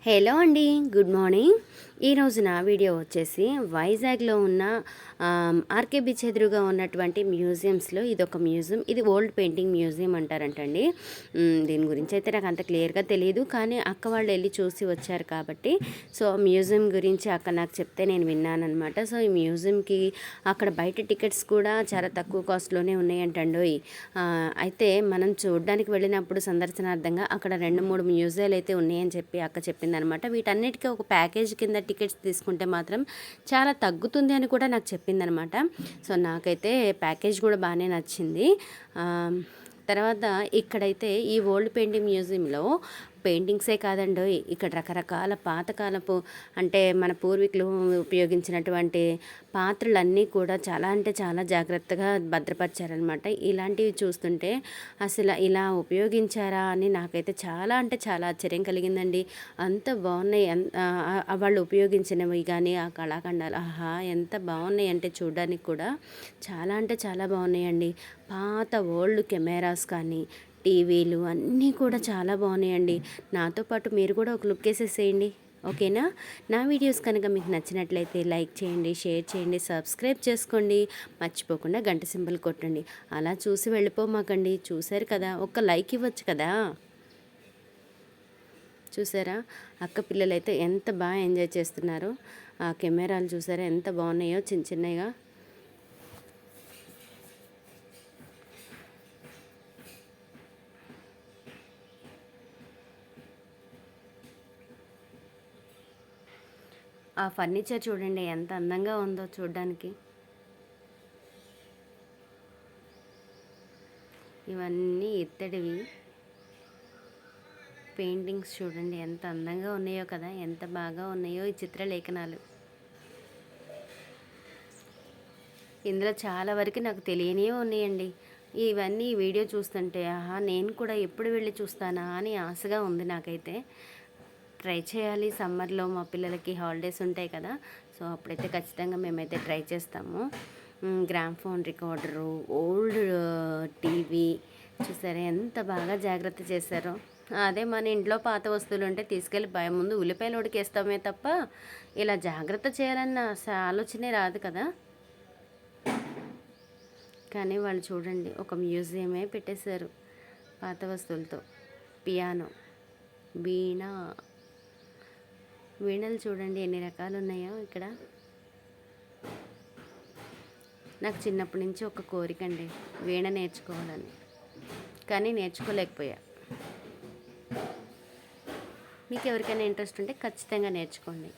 Hello అండి, good morning. ఈరోజు నా వీడియో వచ్చేసి వైజాగ్లో ఉన్న ఆర్కే బీచ్ ఎదురుగా ఉన్నటువంటి మ్యూజియంస్లో ఇదొక మ్యూజియం. ఇది ఓల్డ్ పెయింటింగ్ మ్యూజియం అంటారంటండి. దీని గురించి అయితే నాకు అంత క్లియర్గా తెలియదు, కానీ అక్క వాళ్ళు వెళ్ళి చూసి వచ్చారు కాబట్టి సో మ్యూజియం గురించి అక్క నాకు చెప్తే నేను విన్నానమాట. సో ఈ మ్యూజియంకి అక్కడ బయట టికెట్స్ కూడా చాలా తక్కువ కాస్ట్లోనే ఉన్నాయంటండి. అయితే మనం చూడడానికి వెళ్ళినప్పుడు సందర్శనార్థంగా అక్కడ 2-3 మ్యూజియాలు అయితే ఉన్నాయని చెప్పి అక్క చెప్పిందనమాట. వీటన్నిటికీ ఒక ప్యాకేజ్ కింద టికెట్స్ తీసుకుంటే మాత్రం చాలా తగ్గుతుంది అని కూడా నాకు చెప్పిందనమాట. సో నాకైతే ప్యాకేజ్ కూడా బాగానే నచ్చింది. తర్వాత ఇక్కడైతే ఈ ఓల్డ్ పెయింటింగ్ మ్యూజియంలో పెయింటింగ్సే కాదండి, ఇక్కడ రకరకాల పాతకాలపు అంటే మన పూర్వీకులు ఉపయోగించినటువంటి పాత్రలన్నీ కూడా చాలా అంటే చాలా జాగ్రత్తగా భద్రపరిచారనమాట. ఇలాంటివి చూస్తుంటే అసలు ఇలా ఉపయోగించారా అని నాకైతే చాలా అంటే చాలా ఆశ్చర్యం కలిగిందండి. అంత బాగున్నాయి. వాళ్ళు ఉపయోగించినవి కానీ ఆ కళాఖండాలు ఆహా ఎంత బాగున్నాయి అంటే చూడడానికి కూడా చాలా అంటే చాలా బాగున్నాయండి. పాత ఓల్డ్ కెమెరాస్ కానీ టీవీలు అన్నీ కూడా చాలా బాగున్నాయండి. నాతో పాటు మీరు కూడా ఒక లుక్ వేసేసేయండి, ఓకేనా? నా వీడియోస్ కనుక మీకు నచ్చినట్లయితే లైక్ చేయండి, షేర్ చేయండి, సబ్స్క్రైబ్ చేసుకోండి, మర్చిపోకుండా గంట సింబల్ కొట్టండి. అలా చూసి వెళ్ళిపోమాకండి. చూశారు కదా, ఒక్క లైక్ ఇవ్వచ్చు కదా. చూసారా అక్క పిల్లలైతే ఎంత బాగా ఎంజాయ్ చేస్తున్నారో. ఆ కెమెరాలు చూసారా ఎంత బాగున్నాయో చిన్న చిన్నగా. ఆ ఫర్నిచర్ చూడండి ఎంత అందంగా ఉందో చూడడానికి. ఇవన్నీ ఇత్తడివి పెయింటింగ్స్ చూడండి ఎంత అందంగా ఉన్నాయో కదా, ఎంత బాగా ఉన్నాయో ఈ చిత్రలేఖనాలు. ఇందులో చాలా వరకు నాకు తెలియనివే ఉన్నాయండి. ఇవన్నీ వీడియో చూస్తుంటే ఆహా నేను కూడా ఎప్పుడు వెళ్ళి చూస్తానా అని ఆశగా ఉంది నాకైతే. ట్రై చేయాలి, సమ్మర్లో మా పిల్లలకి హాలిడేస్ ఉంటాయి కదా, సో అప్పుడైతే ఖచ్చితంగా మేమైతే ట్రై చేస్తాము. గ్రామ్ఫోన్ రికార్డరు, ఓల్డ్ టీవీ చూసారా ఎంత బాగా జాగ్రత్త చేశారో. అదే మన ఇంట్లో పాత వస్తువులు ఉంటే తీసుకెళ్ళి ముందు ఉల్లిపాయలు ఉడికేస్తామే తప్ప ఇలా జాగ్రత్త చేయాలన్న ఆలోచనే రాదు కదా. కానీ వాళ్ళు చూడండి ఒక మ్యూజియమే పెట్టేశారు పాత వస్తువులతో. పియానో, వీణ, వీణలు చూడండి ఎన్ని రకాలు ఉన్నాయో ఇక్కడ. నాకు చిన్నప్పటి నుంచి ఒక కోరిక అండి వీణ నేర్చుకోవాలని, కానీ నేర్చుకోలేకపోయా. మీకు ఎవరికైనా ఇంట్రెస్ట్ ఉంటే ఖచ్చితంగా నేర్చుకోండి.